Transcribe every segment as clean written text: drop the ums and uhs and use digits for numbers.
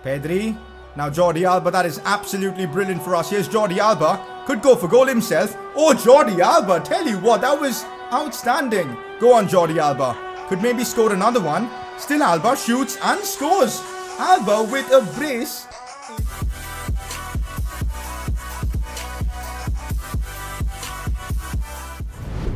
Pedri. Now Jordi Alba, that is absolutely brilliant for us. Here's Jordi Alba. Could go for goal himself. Oh, Jordi Alba, tell you what, that was outstanding. Go on, Jordi Alba. Could maybe score another one. Still Alba shoots and scores. Alba with a brace.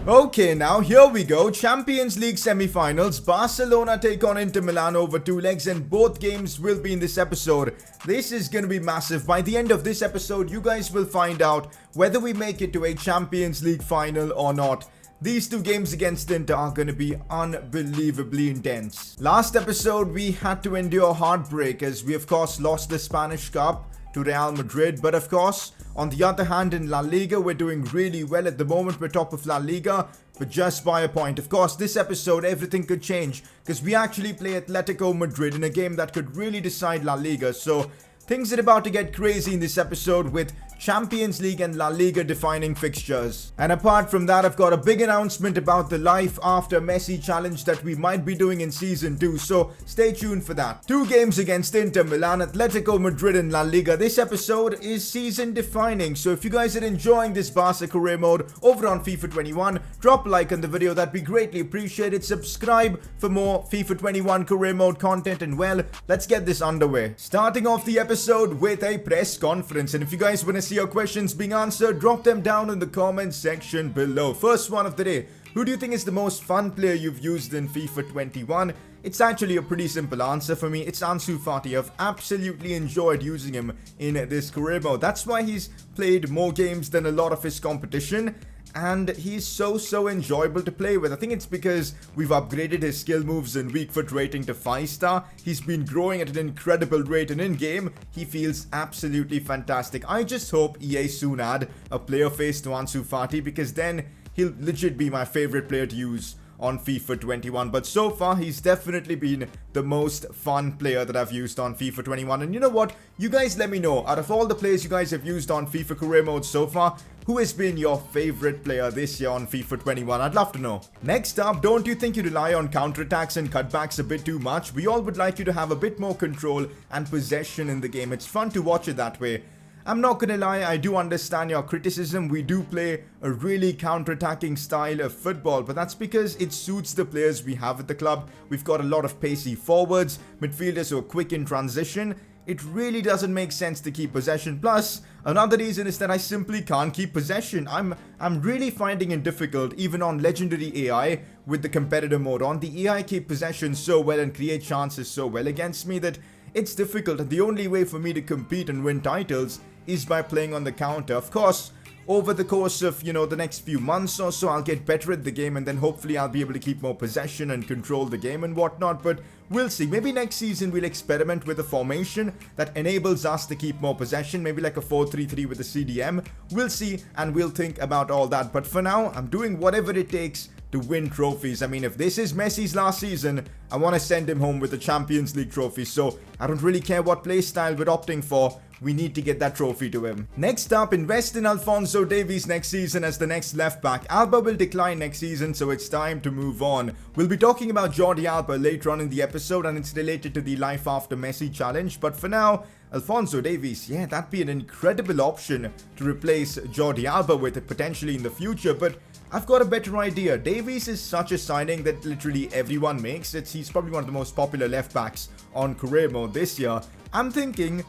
Okay, now here we go. Champions League semi-finals. Barcelona take on Inter Milan over 2 legs, and both games will be in this episode. This is going to be massive. By the end of this episode, you guys will find out whether we make it to a Champions League final or not. These 2 games against Inter are going to be unbelievably intense. Last episode, we had to endure heartbreak as we of course lost the Spanish Cup to Real Madrid, but of course, on the other hand, in La Liga, we're doing really well at the moment. We're top of La Liga, but just by a point. Of course, this episode, everything could change because we actually play Atletico Madrid in a game that could really decide La Liga. So things are about to get crazy in this episode with Champions League and La Liga defining fixtures. And apart from that, I've got a big announcement about the Life After Messi challenge that we might be doing in Season 2, so stay tuned for that. 2 games against Inter Milan, Atletico Madrid and La Liga. This episode is season defining, so if you guys are enjoying this Barca career mode over on FIFA 21, drop a like on the video, that'd be greatly appreciated. Subscribe for more FIFA 21 career mode content, and well, let's get this underway. Starting off the episode with a press conference, and if you guys want to see your questions being answered, drop them down in the comment section below. First one of the day. Who do you think is the most fun player you've used in FIFA 21? It's actually a pretty simple answer for me. It's Ansu Fati. I've absolutely enjoyed using him in this career mode. That's why he's played more games than a lot of his competition. And he's so enjoyable to play with. I think it's because we've upgraded his skill moves and weak foot rating to 5-star. He's been growing at an incredible rate, and in game, he feels absolutely fantastic. I just hope EA soon add a player face to Ansu Fati, because then he'll legit be my favorite player to use on FIFA 21. But so far, he's definitely been the most fun player that I've used on FIFA 21. And you know what? You guys let me know, out of all the players you guys have used on FIFA career mode so far, who has been your favorite player this year on FIFA 21? I'd love to know. Next up, don't you think you rely on counterattacks and cutbacks a bit too much? We all would like you to have a bit more control and possession in the game. It's fun to watch it that way. I'm not gonna lie, I do understand your criticism. We do play a really counter-attacking style of football, but that's because it suits the players we have at the club. We've got a lot of pacey forwards, midfielders who are quick in transition. It really doesn't make sense to keep possession. Plus, another reason is that I simply can't keep possession. I'm really finding it difficult, even on legendary AI with the competitor mode on. The AI keep possession so well and create chances so well against me that it's difficult, and the only way for me to compete and win titles is by playing on the counter. Of course, over the course of, the next few months or so, I'll get better at the game, and then hopefully I'll be able to keep more possession and control the game and whatnot, but we'll see. Maybe next season we'll experiment with a formation that enables us to keep more possession, maybe like a 4-3-3 with a CDM. We'll see, and we'll think about all that, but for now, I'm doing whatever it takes to win trophies. I mean, if this is Messi's last season, I want to send him home with a Champions League trophy, so I don't really care what play style we're opting for. We need to get that trophy to him. Next up, invest in Alphonso Davies next season as the next left back. Alba will decline next season, so it's time to move on. We'll be talking about Jordi Alba later on in the episode, and it's related to the Life After Messi challenge, but for now, Alphonso Davies, yeah, that'd be an incredible option to replace Jordi Alba with potentially in the future, but I've got a better idea. Davies is such a signing that literally everyone makes. He's probably one of the most popular left backs on career mode this year. I'm thinking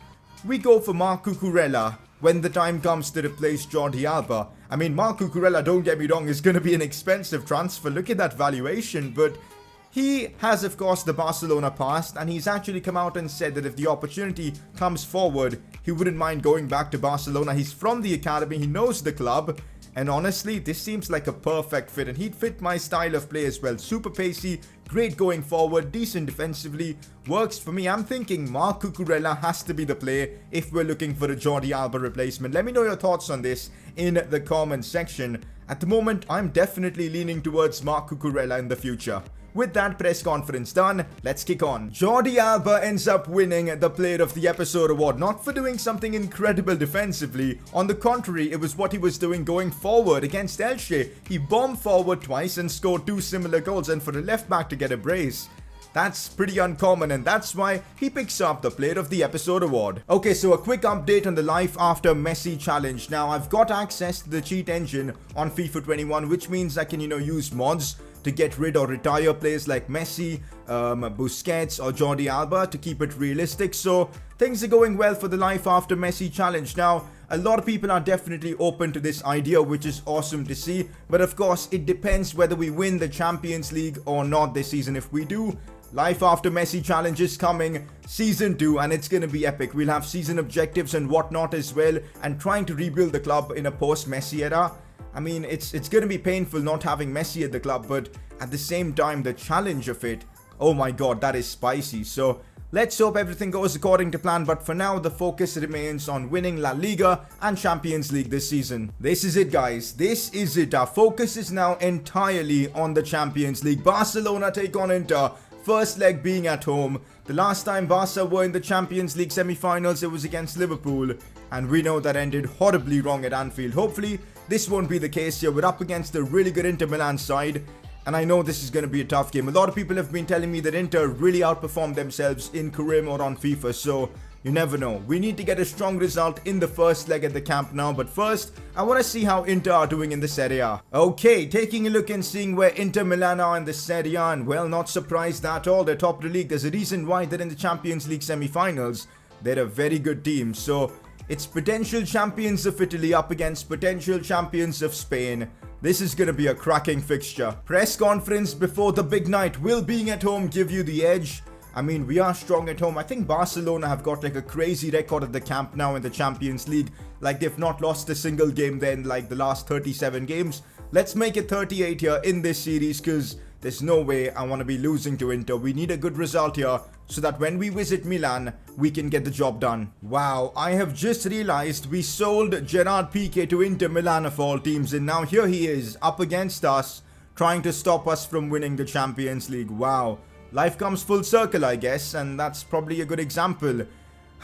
we go for Marc Cucurella when the time comes to replace Jordi Alba. I mean, Marc Cucurella, don't get me wrong, is going to be an expensive transfer. Look at that valuation, but he has, of course, the Barcelona past, and he's actually come out and said that if the opportunity comes forward, he wouldn't mind going back to Barcelona. He's from the academy, he knows the club, and honestly, this seems like a perfect fit, and he'd fit my style of play as well. Super pacey, great going forward, decent defensively, works for me. I'm thinking Marc Cucurella has to be the play if we're looking for a Jordi Alba replacement. Let me know your thoughts on this in the comment section. At the moment, I'm definitely leaning towards Marc Cucurella in the future. With that press conference done, let's kick on. Jordi Alba ends up winning the Player of the Episode award, not for doing something incredible defensively. On the contrary, it was what he was doing going forward against Elche. He bombed forward twice and scored 2 similar goals, and for the left back to get a brace, That's pretty uncommon, and that's why he picks up the Player of the Episode award. Okay, so a quick update on the Life After Messi challenge. Now, I've got access to the cheat engine on FIFA 21, which means I can, use mods to get rid or retire players like Messi, Busquets or Jordi Alba to keep it realistic. So things are going well for the Life After Messi challenge. Now, a lot of people are definitely open to this idea, which is awesome to see. But of course, it depends whether we win the Champions League or not this season. If we do, Life After Messi challenge is coming, season 2, and it's going to be epic. We'll have season objectives and whatnot as well, and trying to rebuild the club in a post-Messi era. I mean, it's going to be painful not having Messi at the club, but at the same time, the challenge of it, oh my god, that is spicy. So let's hope everything goes according to plan, but for now, the focus remains on winning La Liga and Champions League this season. This is it, guys. This is it. Our focus is now entirely on the Champions League. Barcelona take on Inter. First leg being at home. The last time Barca were in the Champions League semi-finals, it was against Liverpool, and we know that ended horribly wrong at Anfield. Hopefully, this won't be the case here. We're up against a really good Inter Milan side, and I know this is going to be a tough game. A lot of people have been telling me that Inter really outperformed themselves in Karim or on FIFA, so you never know. We need to get a strong result in the first leg at the Camp Nou, but first, I want to see how Inter are doing in the Serie A. Okay, taking a look and seeing where Inter Milan are in the Serie A, and well, not surprised at all. They're top of the league. There's a reason why they're in the Champions League semi-finals. They're a very good team, so it's potential champions of Italy up against potential champions of Spain. This is going to be a cracking fixture. Press conference before the big night. Will being at home give you the edge? I mean, we are strong at home. I think Barcelona have got like a crazy record at the Camp Nou in the Champions League. Like, they've not lost a single game there in like the last 37 games. Let's make it 38 here in this series, because there's no way I want to be losing to Inter. We need a good result here so that when we visit Milan, we can get the job done. Wow, I have just realized we sold Gerard Piqué to Inter Milan of all teams, and now here he is up against us, trying to stop us from winning the Champions League. Wow. Life comes full circle, I guess, and that's probably a good example.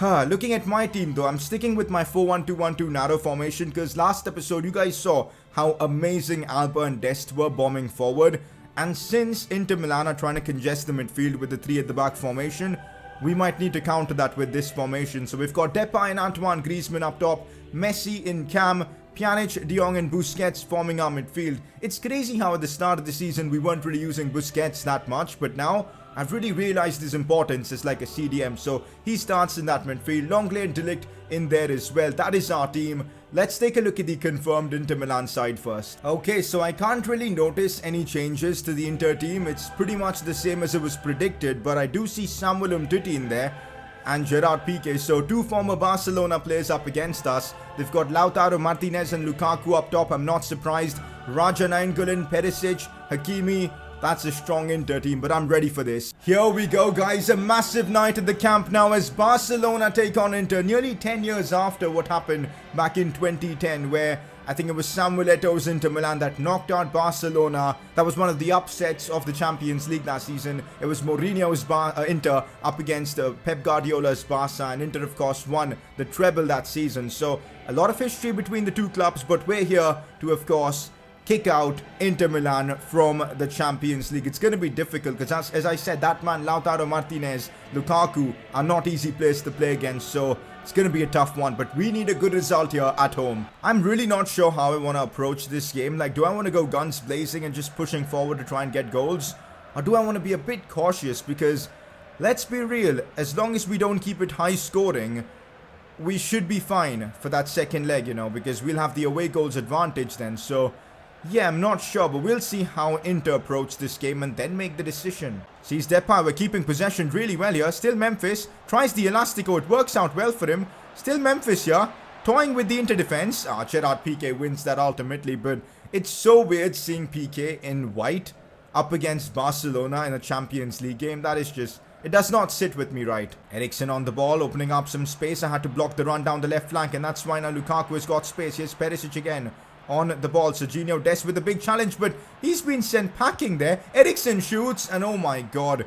Looking at my team though, I'm sticking with my 4-1-2-1-2 narrow formation, because last episode you guys saw how amazing Alba and Dest were bombing forward. And since Inter Milan are trying to congest the midfield with the 3 at the back formation, we might need to counter that with this formation. So we've got Depay and Antoine Griezmann up top, Messi in cam, Pjanic, De Jong and Busquets forming our midfield. It's crazy how at the start of the season we weren't really using Busquets that much, but now I've really realized his importance as like a CDM, so he starts in that midfield. Longley and Delict in there as well. That is our team. Let's take a look at the confirmed Inter Milan side first. Okay, so I can't really notice any changes to the Inter team. It's pretty much the same as it was predicted, but I do see Samuel Umtiti in there and Gerard Piqué. So 2 former Barcelona players up against us. They've got Lautaro Martinez and Lukaku up top. I'm not surprised. Raja Nainggolan, Perisic, Hakimi. That's a strong Inter team, but I'm ready for this. Here we go, guys. A massive night at the Camp Nou as Barcelona take on Inter. Nearly 10 years after what happened back in 2010, where I think it was Samuel Eto'o's Inter Milan that knocked out Barcelona. That was one of the upsets of the Champions League last season. It was Mourinho's Inter up against Pep Guardiola's Barca, and Inter, of course, won the treble that season. So a lot of history between the two clubs, but we're here to, of course, kick out Inter Milan from the Champions League. It's going to be difficult because, as I said, that man Lautaro Martinez, Lukaku are not easy players to play against, so it's going to be a tough one, but we need a good result here at home. I'm really not sure how I want to approach this game. Like, do I want to go guns blazing and just pushing forward to try and get goals? Or do I want to be a bit cautious? Because, let's be real, as long as we don't keep it high scoring, we should be fine for that second leg, because we'll have the away goals advantage then. So yeah, I'm not sure, but we'll see how Inter approach this game and then make the decision. Sees Depay, we're keeping possession really well here. Still Memphis, tries the Elastico, it works out well for him. Still Memphis here, toying with the Inter defense. Gerard Piqué wins that ultimately, but it's so weird seeing Piqué in white up against Barcelona in a Champions League game. That is just, it does not sit with me right. Eriksen on the ball, opening up some space. I had to block the run down the left flank, and that's why now Lukaku has got space. Here's Perisic again on the ball. Serginho Dest with a big challenge, but he's been sent packing there. Eriksen shoots, and oh my god,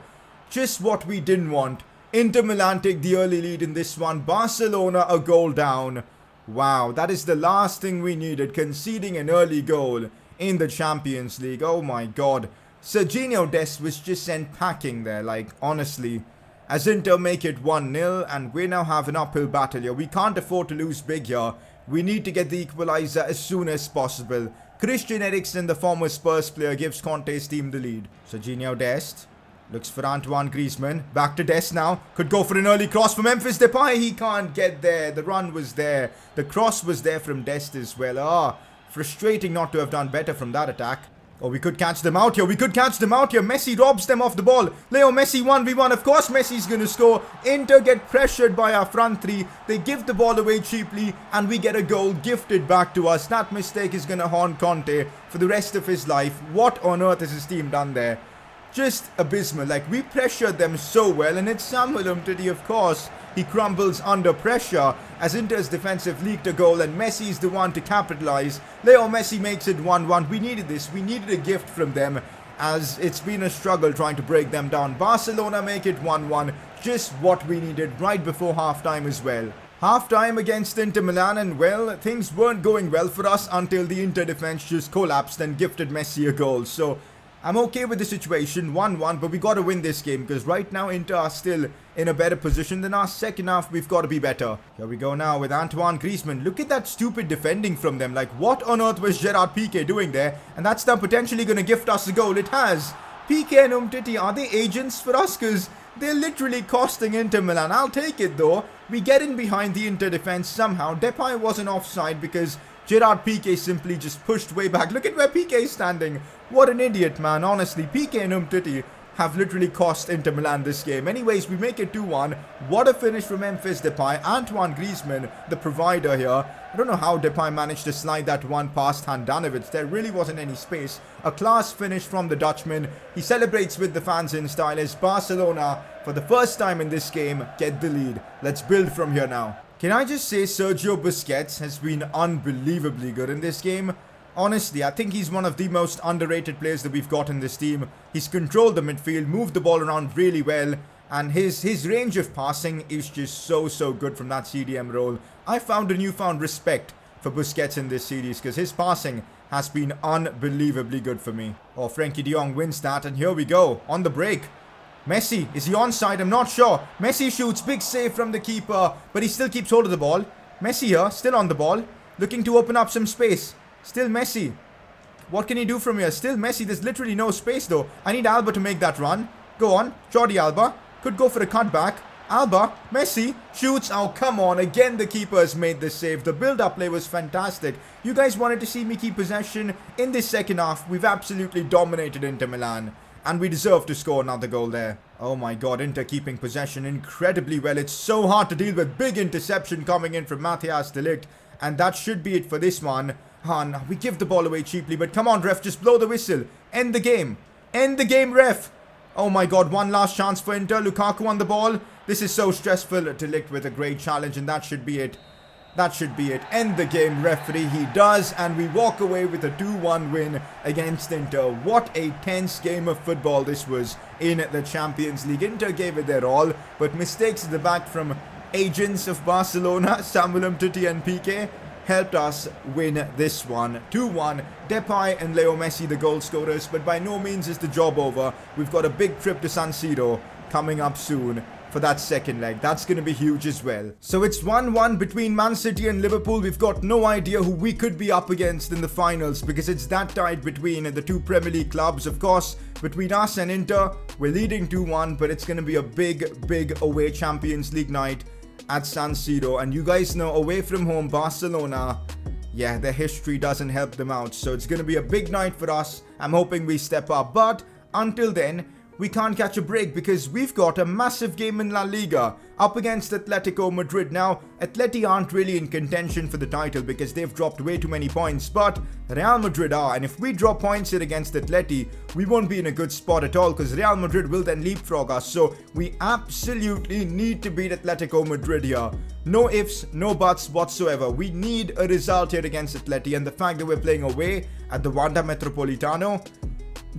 just what we didn't want. Inter Milan take the early lead in this one. Barcelona a goal down. Wow, that is the last thing we needed, conceding an early goal in the Champions League. Oh my god. Serginho Dest was just sent packing there, like, honestly. As Inter make it 1-0, and we now have an uphill battle here. We can't afford to lose big here. We need to get the equalizer as soon as possible. Christian Eriksen, the former Spurs player, gives Conte's team the lead. Serginho Dest looks for Antoine Griezmann. Back to Dest now. Could go for an early cross from Memphis Depay. He can't get there. The run was there. The cross was there from Dest as well. Frustrating not to have done better from that attack. Oh, we could catch them out here. Messi robs them off the ball. Leo Messi 1v1. Of course, Messi's going to score. Inter get pressured by our front three. They give the ball away cheaply, and we get a goal gifted back to us. That mistake is going to haunt Conte for the rest of his life. What on earth has his team done there? Just abysmal. Like, we pressured them so well, and it's Samuel Umtiti, of course. He crumbles under pressure as Inter's defensive leaked a goal, and Messi is the one to capitalize. Leo Messi makes it 1-1. We needed this. We needed a gift from them, as it's been a struggle trying to break them down. Barcelona make it 1-1. Just what we needed right before halftime as well. Halftime against Inter Milan, and well, things weren't going well for us until the Inter defense just collapsed and gifted Messi a goal. So I'm okay with the situation, 1-1, but we got to win this game because right now Inter are still in a better position than us. Second half, we've got to be better. Here we go now with Antoine Griezmann. Look at that stupid defending from them. Like, what on earth was Gerard Piqué doing there? And that's now potentially going to gift us a goal. It has. Piqué and Umtiti, are they agents for us? Because they're literally costing Inter Milan. I'll take it though. We get in behind the Inter defense somehow. Depay wasn't offside because Gerard Piqué simply just pushed way back. Look at where Piqué is standing. What an idiot, man. Honestly, Piqué and Umtiti have literally cost Inter Milan this game. Anyways, we make it 2-1. What a finish from Memphis Depay. Antoine Griezmann, the provider here. I don't know how Depay managed to slide that one past Handanovic. There really wasn't any space. A class finish from the Dutchman. He celebrates with the fans in style as Barcelona, for the first time in this game, get the lead. Let's build from here now. Can I just say Sergio Busquets has been unbelievably good in this game? Honestly, I think he's one of the most underrated players that we've got in this team. He's controlled the midfield, moved the ball around really well, and his range of passing is just so good from that CDM role. I found a newfound respect for Busquets in this series because his passing has been unbelievably good for me. Oh, Frenkie de Jong wins that, and here we go, on the break. Messi, is he onside? I'm not sure. Messi shoots, big save from the keeper, but he still keeps hold of the ball. Messi here, still on the ball, looking to open up some space. Still Messi. What can he do from here? Still Messi, there's literally no space though. I need Alba to make that run. Go on, Jordi Alba. Could go for a cutback. Alba, Messi, shoots. Oh, come on. Again, the keeper has made the save. The build-up play was fantastic. You guys wanted to see me keep possession. In this second half, we've absolutely dominated Inter Milan. And we deserve to score another goal there. Oh my god, Inter keeping possession incredibly well. It's so hard to deal with. Big interception coming in from Matthias de Ligt. And that should be it for this one. We give the ball away cheaply, but come on, ref, just blow the whistle. End the game. End the game, ref. Oh my god, one last chance for Inter. Lukaku on the ball. This is so stressful. De Ligt with a great challenge, and that should be it. That should be it. End the game, referee. He does, and we walk away with a 2-1 win against Inter. What a tense game of football this was in the Champions League. Inter gave it their all, but mistakes at the back from agents of Barcelona, Samuel Umtiti and Piqué, helped us win this one. 2-1. Depay and Leo Messi the goal scorers, but by no means is the job over. We've got a big trip to San Siro coming up soon for that second leg. That's going to be huge as well. So it's 1-1 between Man City and Liverpool. We've got no idea who we could be up against in the finals because it's that tight between the two Premier League clubs. Of course, between us and Inter, we're leading 2-1, but it's going to be a big away Champions League night at San Siro. And you guys know, away from home, Barcelona, yeah, their history doesn't help them out. So it's going to be a big night for us. I'm hoping we step up. But until then, we can't catch a break because we've got a massive game in La Liga up against Atletico Madrid. Now, Atleti aren't really in contention for the title because they've dropped way too many points, but Real Madrid are, and if we drop points here against Atleti, we won't be in a good spot at all because Real Madrid will then leapfrog us. So we absolutely need to beat Atletico Madrid here. No ifs, no buts whatsoever. We need a result here against Atleti, and the fact that we're playing away at the Wanda Metropolitano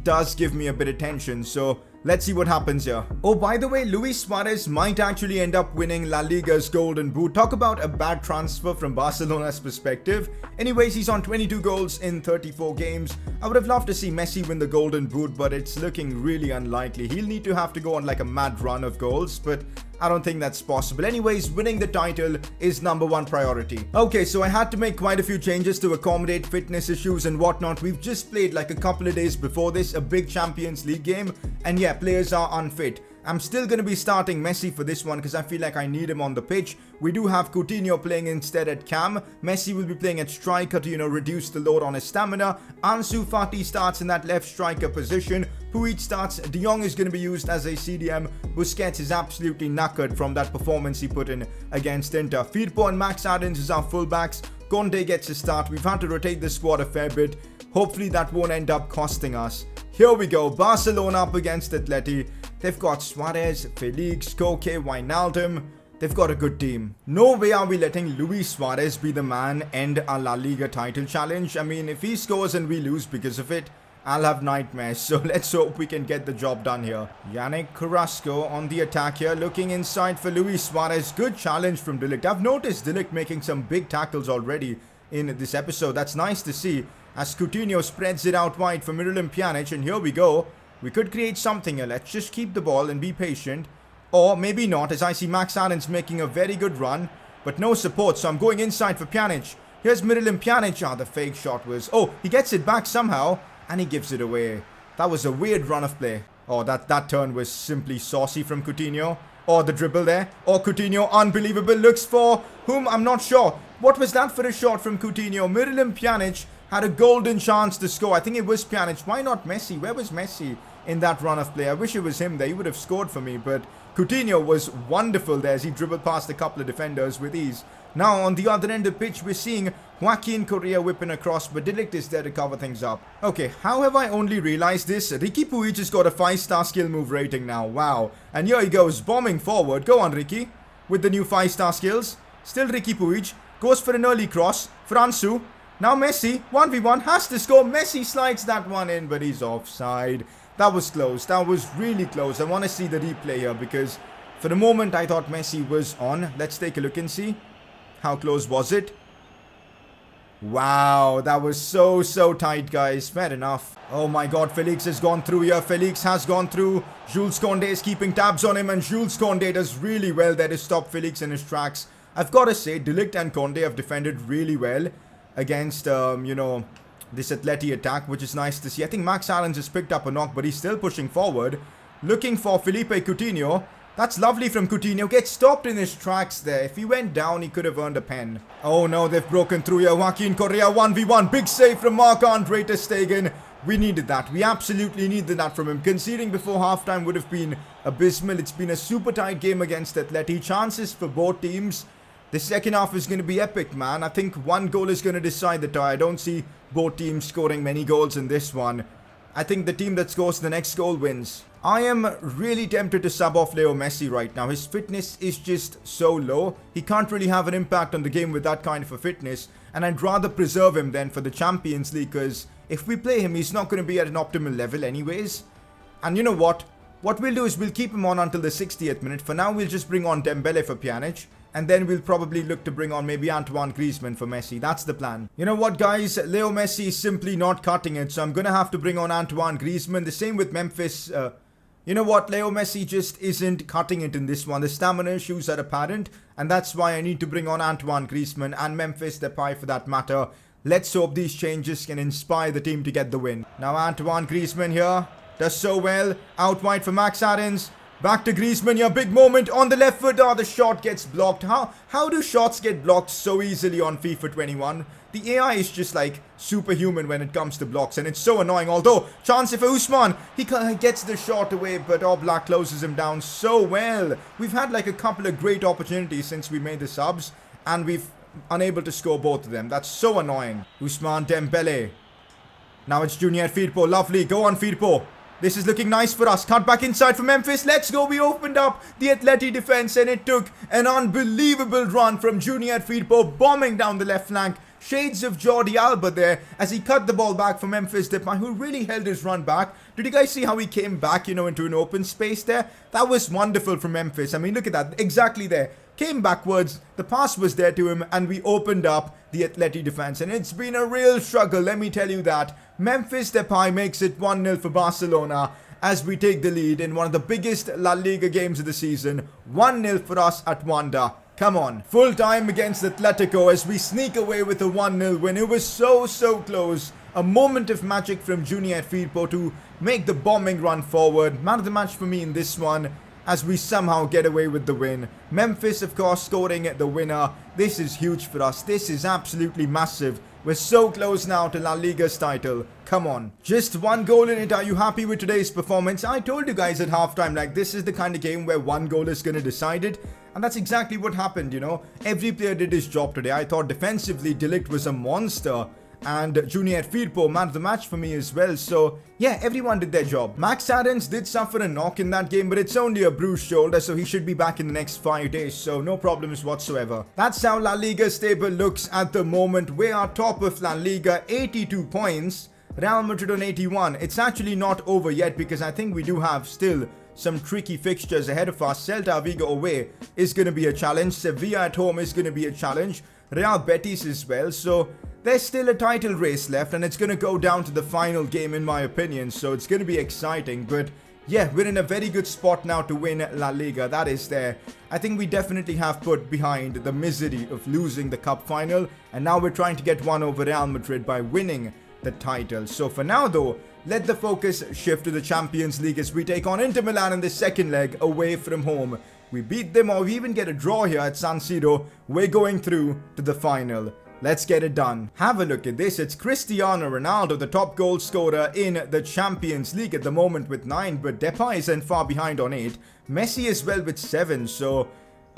does give me a bit of tension, so let's see what happens here. Oh, by the way, Luis Suarez might actually end up winning La Liga's Golden Boot. Talk about a bad transfer from Barcelona's perspective. Anyways, he's on 22 goals in 34 games, I would have loved to see Messi win the golden boot, but it's looking really unlikely. He'll need to have to go on like a mad run of goals, but I don't think that's possible. Anyways, winning the title is #1 priority. Okay, so I had to make quite a few changes to accommodate fitness issues and whatnot. We've just played like a couple of days before this, a big Champions League game, and yeah, players are unfit. I'm still going to be starting Messi for this one because I feel like I need him on the pitch. We do have Coutinho playing instead at cam. Messi will be playing at striker to, reduce the load on his stamina. Ansu Fati starts in that left striker position. Puig starts. De Jong is going to be used as a CDM. Busquets is absolutely knackered from that performance he put in against Inter. Firpo and Max Aarons is our fullbacks. Conte gets a start. We've had to rotate the squad a fair bit. Hopefully that won't end up costing us. Here we go. Barcelona up against Atleti. They've got Suarez, Felix, Koke, Wijnaldum. They've got a good team. No way are we letting Luis Suarez be the man end our La Liga title challenge. I mean, if he scores and we lose because of it, I'll have nightmares. So let's hope we can get the job done here. Yannick Carrasco on the attack here, looking inside for Luis Suarez. Good challenge from De Ligt. I've noticed De Ligt making some big tackles already in this episode. That's nice to see as Coutinho spreads it out wide for Miralem Pjanic. And here we go. We could create something here. Let's just keep the ball and be patient. Or maybe not, as I see Max Aarons making a very good run. But no support, so I'm going inside for Pjanic. Here's Miralem Pjanic. Ah, the fake shot was... Oh, he gets it back somehow. And he gives it away. That was a weird run of play. Oh, that turn was simply saucy from Coutinho. Or the dribble there. Or Coutinho, unbelievable. Looks for whom? I'm not sure. What was that for a shot from Coutinho? Miralem Pjanic had a golden chance to score. I think it was Pjanic. Why not Messi? Where was Messi in that run of play? I wish it was him there. He would have scored for me. But Coutinho was wonderful there as he dribbled past a couple of defenders with ease. Now on the other end of the pitch, we're seeing Joaquin Correa whipping across, but De Ligt is there to cover things up. Okay, how have I only realized this? Ricky Puig has got a 5-star skill move rating now. Wow. And here he goes, bombing forward. Go on, Ricky. With the new 5-star skills. Still Ricky Puig. Goes for an early cross. For Ansu. Now Messi, 1v1, has to score. Messi slides that one in, but he's offside. That was close. That was really close. I want to see the replay here because for the moment I thought Messi was on. Let's take a look and see. How close was it? Wow, that was so tight, guys. Fair enough. Oh my god, Felix has gone through here. Felix has gone through. Jules Koundé is keeping tabs on him, and Jules Koundé does really well there to stop Felix in his tracks. I've got to say, De Ligt and Koundé have defended really well against, this Atleti attack, which is nice to see. I think Max Aarons has picked up a knock, but he's still pushing forward. Looking for Felipe Coutinho. That's lovely from Coutinho. Gets stopped in his tracks there. If he went down, he could have earned a pen. Oh no, they've broken through here. Joaquin Correa 1v1. Big save from Marc-Andre ter Stegen. We needed that. We absolutely needed that from him. Conceding before halftime would have been abysmal. It's been a super tight game against Atleti. Chances for both teams. The second half is going to be epic, man. I think one goal is going to decide the tie. I don't see both teams scoring many goals in this one. I think the team that scores the next goal wins. I am really tempted to sub off Leo Messi right now. His fitness is just so low. He can't really have an impact on the game with that kind of a fitness. And I'd rather preserve him then for the Champions League, because if we play him, he's not going to be at an optimal level anyways. And you know what? What we'll do is we'll keep him on until the 60th minute. For now, we'll just bring on Dembele for Pjanic. And then we'll probably look to bring on maybe Antoine Griezmann for Messi. That's the plan. You know what, guys? Leo Messi is simply not cutting it. So I'm going to have to bring on Antoine Griezmann. The same with Memphis. You know what? Leo Messi just isn't cutting it in this one. The stamina issues are apparent. And that's why I need to bring on Antoine Griezmann and Memphis Depay for that matter. Let's hope these changes can inspire the team to get the win. Now Antoine Griezmann here. Does so well. Out wide for Max Aarons. Back to Griezmann here, big moment on the left foot. Oh, the shot gets blocked. How do shots get blocked so easily on FIFA 21? The AI is just like superhuman when it comes to blocks, and it's so annoying. Although, chance for Usman. He gets the shot away, but Oblak closes him down so well. We've had like a couple of great opportunities since we made the subs, and we've unable to score both of them. That's so annoying. Ousmane Dembele. Now it's Junior Firpo. Lovely. Go on, Firpo. This is looking nice for us. Cut back inside for Memphis. Let's go. We opened up the Atleti defense, and it took an unbelievable run from Junior Firpo, bombing down the left flank. Shades of Jordi Alba there as he cut the ball back for Memphis Depay, who really held his run back. Did you guys see how he came back, into an open space there? That was wonderful from Memphis. I mean, look at that. Exactly there. Came backwards, the pass was there to him, and we opened up the Atleti defense. And it's been a real struggle, let me tell you that. Memphis Depay makes it 1-0 for Barcelona as we take the lead in one of the biggest La Liga games of the season. 1-0 for us at Wanda. Come on. Full time against Atletico as we sneak away with a 1-0 win. It was so close. A moment of magic from Junior Firpo to make the bombing run forward. Man of the match for me in this one, as we somehow get away with the win. Memphis, of course, scoring the winner. This is huge for us. This is absolutely massive. We're so close now to La Liga's title. Come on. Just one goal in it. Are you happy with today's performance? I told you guys at halftime, like, this is the kind of game where one goal is going to decide it. And that's exactly what happened, Every player did his job today. I thought defensively, De Ligt was a monster. And Junior Firpo, man of the match for me as well. So, yeah, everyone did their job. Max Aarons did suffer a knock in that game, but it's only a bruised shoulder, so he should be back in the next 5 days. So, no problems whatsoever. That's how La Liga's table looks at the moment. We are top of La Liga, 82 points. Real Madrid on 81. It's actually not over yet because I think we do have still some tricky fixtures ahead of us. Celta Vigo away is going to be a challenge. Sevilla at home is going to be a challenge. Real Betis as well. So there's still a title race left and it's going to go down to the final game in my opinion. So it's going to be exciting. But yeah, we're in a very good spot now to win La Liga. That is there. I think we definitely have put behind the misery of losing the cup final. And now we're trying to get one over Real Madrid by winning the title. So for now though, let the focus shift to the Champions League as we take on Inter Milan in the second leg away from home. We beat them or we even get a draw here at San Siro. We're going through to the final. Let's get it done. Have a look at this. It's Cristiano Ronaldo, the top goal scorer in the Champions League at the moment with 9. But Depay isn't far behind on 8. Messi as well with 7. So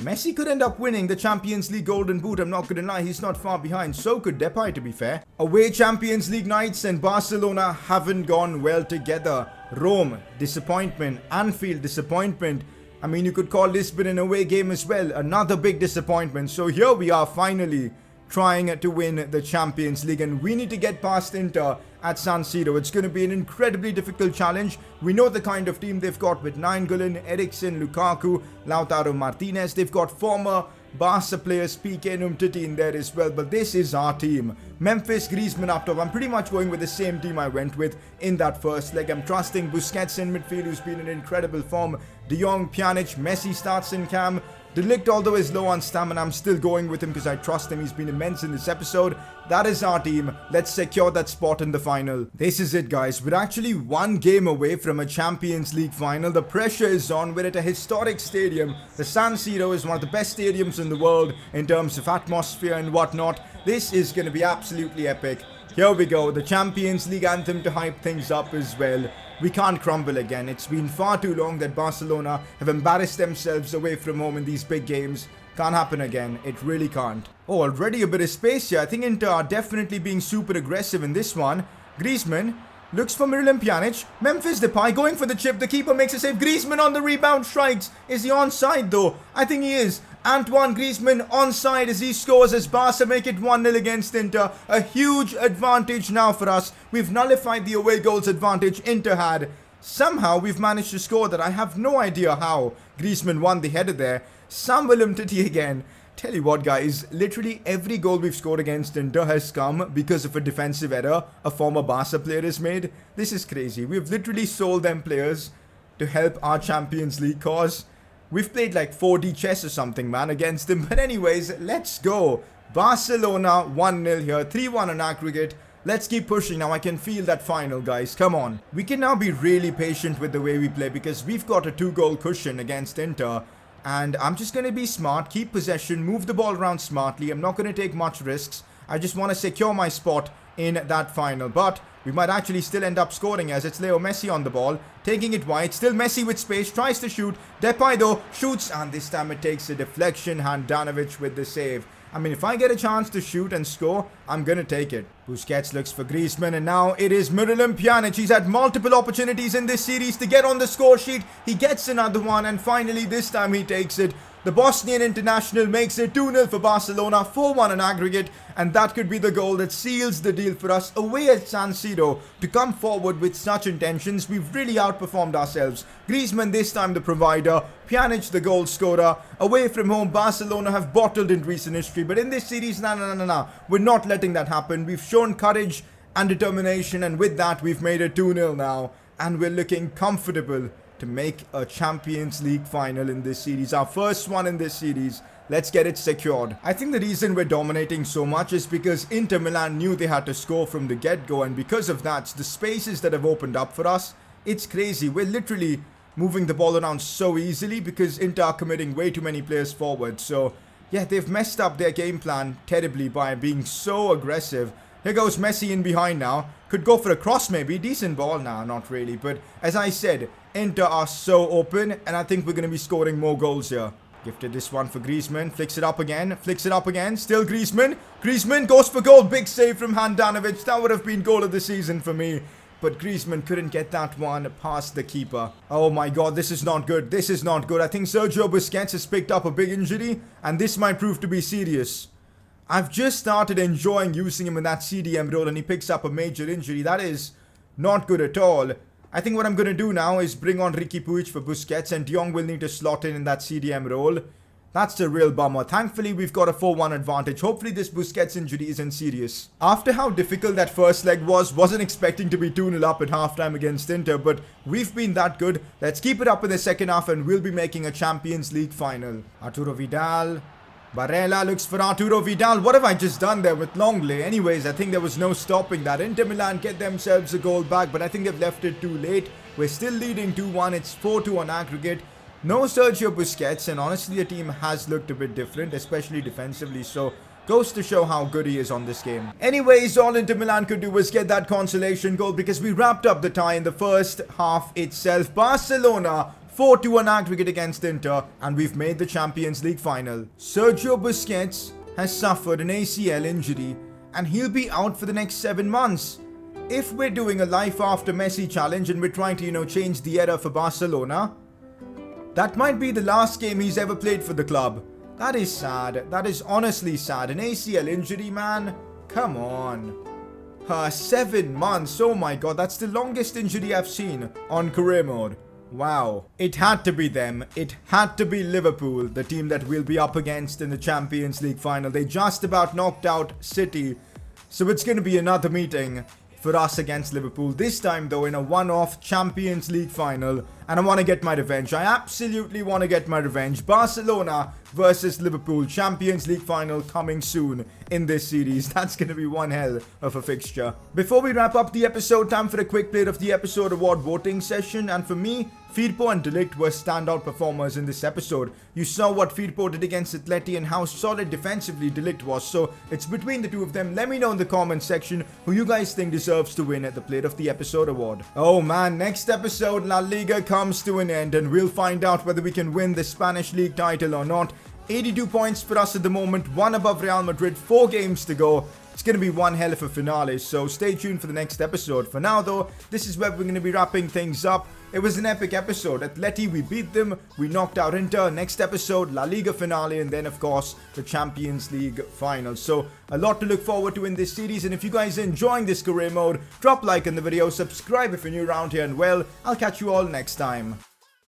Messi could end up winning the Champions League Golden Boot. I'm not going to lie, he's not far behind. So could Depay, to be fair. Away Champions League nights and Barcelona haven't gone well together. Rome, disappointment. Anfield, disappointment. I mean, you could call Lisbon an away game as well. Another big disappointment. So here we are finally trying to win the Champions League, and we need to get past Inter at San Siro. It's going to be an incredibly difficult challenge. We know the kind of team they've got with Nainggolan, Eriksen, Lukaku, Lautaro Martinez. They've got former Barca players Piqué and Umtiti in there as well, but this is our team. Memphis, Griezmann up top. I'm pretty much going with the same team I went with in that first leg. I'm trusting Busquets in midfield, who's been in incredible form. De Jong, Pjanic, Messi starts in cam. De Ligt, although is low on stamina, I'm still going with him because I trust him. He's been immense in this episode. That is our team. Let's secure that spot in the final. This is it, guys. We're actually one game away from a Champions League final. The pressure is on. We're at a historic stadium. The San Siro is one of the best stadiums in the world in terms of atmosphere and whatnot. This is going to be absolutely epic. Here we go. The Champions League anthem to hype things up as well. We can't crumble again. It's been far too long that Barcelona have embarrassed themselves away from home in these big games. Can't happen again. It really can't. Oh, already a bit of space here. I think Inter are definitely being super aggressive in this one. Griezmann looks for Miralem Pjanic. Memphis Depay going for the chip. The keeper makes a save. Griezmann on the rebound strikes. Is he onside though? I think he is. Antoine Griezmann onside as he scores as Barca make it 1-0 against Inter. A huge advantage now for us. We've nullified the away goals advantage Inter had. Somehow we've managed to score that. I have no idea how. Griezmann won the header there. Samuel Umtiti again. Tell you what, guys, literally every goal we've scored against Inter has come because of a defensive error a former Barca player has made. This is crazy. We've literally sold them players to help our Champions League cause. We've played like 4D chess or something, man, against them. But anyways, let's go. Barcelona 1-0 here, 3-1 on aggregate. Let's keep pushing now. I can feel that final, guys. Come on. We can now be really patient with the way we play because we've got a 2-goal cushion against Inter. And I'm just going to be smart, keep possession, move the ball around smartly. I'm not going to take much risks. I just want to secure my spot in that final. But we might actually still end up scoring as it's Leo Messi on the ball. Taking it wide. Still Messi with space. Tries to shoot. Depay though shoots. And this time it takes a deflection. Handanovic with the save. I mean, if I get a chance to shoot and score, I'm going to take it. Busquets looks for Griezmann, and now it is Miralem Pjanic. He's had multiple opportunities in this series to get on the score sheet. He gets another one, and finally this time he takes it. The Bosnian international makes it 2-0 for Barcelona, 4-1 in aggregate, and that could be the goal that seals the deal for us away at San Siro. To come forward with such intentions, we've really outperformed ourselves. Griezmann this time the provider, Pjanic the goal scorer. Away from home, Barcelona have bottled in recent history, but in this series, no. We're not letting that happen. We've shown courage and determination, and with that, we've made it 2-0 now, and we're looking comfortable to make a Champions League final in this series. Our first one in this series. Let's get it secured. I think the reason we're dominating so much is because Inter Milan knew they had to score from the get-go, and because of that, the spaces that have opened up for us, it's crazy. We're literally moving the ball around so easily because Inter are committing way too many players forward. So yeah, they've messed up their game plan terribly by being so aggressive. Here goes Messi in behind now. Could go for a cross maybe. Decent ball. Nah, not really. But as I said, Inter are so open, and I think we're going to be scoring more goals here. Gifted this one for Griezmann. Flicks it up again. Flicks it up again. Still Griezmann. Griezmann goes for goal. Big save from Handanovic. That would have been goal of the season for me. But Griezmann couldn't get that one past the keeper. Oh my god, this is not good. This is not good. I think Sergio Busquets has picked up a big injury, and this might prove to be serious. I've just started enjoying using him in that CDM role, and he picks up a major injury. That is not good at all. I think what I'm going to do now is bring on Riqui Puig for Busquets, and De Jong will need to slot in that CDM role. That's the real bummer. Thankfully, we've got a 4-1 advantage. Hopefully, this Busquets injury isn't serious. After how difficult that first leg wasn't expecting to be 2-0 up at halftime against Inter, but we've been that good. Let's keep it up in the second half, and we'll be making a Champions League final. Arturo Vidal. Barella looks for Arturo Vidal. What have I just done there with Longley? Anyways, I think there was no stopping that. Inter Milan get themselves a goal back, but I think they've left it too late. We're still leading 2-1. It's 4-2 on aggregate. No Sergio Busquets, and honestly the team has looked a bit different, especially defensively, so goes to show how good he is on this game. Anyways, all Inter Milan could do was get that consolation goal because we wrapped up the tie in the first half itself. Barcelona 4-2 on aggregate against Inter, and we've made the Champions League final. Sergio Busquets has suffered an ACL injury, and he'll be out for the next 7 months. If we're doing a life after Messi challenge and we're trying to, change the era for Barcelona, that might be the last game he's ever played for the club. That is sad. That is honestly sad. An ACL injury, man. Come on. 7 months. Oh my god, that's the longest injury I've seen on career mode. Wow. It had to be them. It had to be Liverpool, the team that we'll be up against in the Champions League final. They just about knocked out City. So it's going to be another meeting for us against Liverpool. This time though in a one-off Champions League final. And I want to get my revenge. I absolutely want to get my revenge. Barcelona versus Liverpool. Champions League final coming soon in this series. That's going to be one hell of a fixture. Before we wrap up the episode, time for a quick player of the episode award voting session. And for me, Firpo and De Ligt were standout performers in this episode. You saw what Firpo did against Atleti and how solid defensively De Ligt was. So it's between the two of them. Let me know in the comments section who you guys think deserves to win at the player of the episode award. Oh man, next episode La Liga comes to an end, and we'll find out whether we can win the Spanish league title or not. 82 points for us at the moment, 1 above Real Madrid, 4 games to go. It's going to be one hell of a finale, so stay tuned for the next episode. For now though, this is where we're going to be wrapping things up. It was an epic episode. Atleti, we beat them, we knocked out Inter. Next episode, La Liga finale, and then of course the Champions League final. So a lot to look forward to in this series, and if you guys are enjoying this career mode, drop a like in the video, subscribe if you're new around here, and well, I'll catch you all next time.